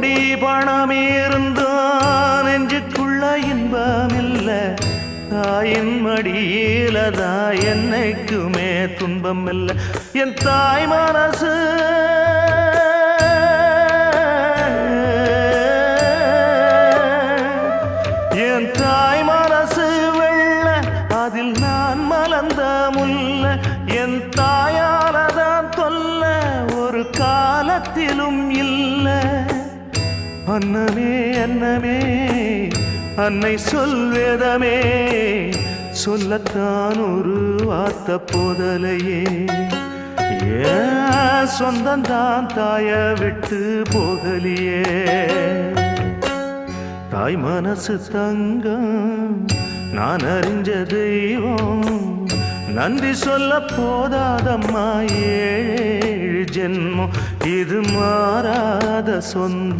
கோடி பணம் இருந்தான் நெஞ்சுக்குள்ள இன்பமில்ல தாயின் மடியிலதான் என்னைக்குமே துன்பம் இல்லை என் தாய் மனசு என் தாய் மனசு வெள்ள அதில் நான் மலர்ந்த முல்ல என் தாயாலதான் தொல்ல ஒரு காலத்திலும் இல்லை அன்னமே அன்னமே அன்னை சொல்வேதமே சொல்லத்தான் ஒரு வார்த்தை போதலையே ஏன் சொந்தந்தான் தாய விட்டு போகலியே தாய் மனசு தங்கம் நான் அறிஞ்ச தெய்வம் நன்றி சொல்ல போதாதம்மா ஏழு ஜென்மம் இது மாறாத சொந்தம்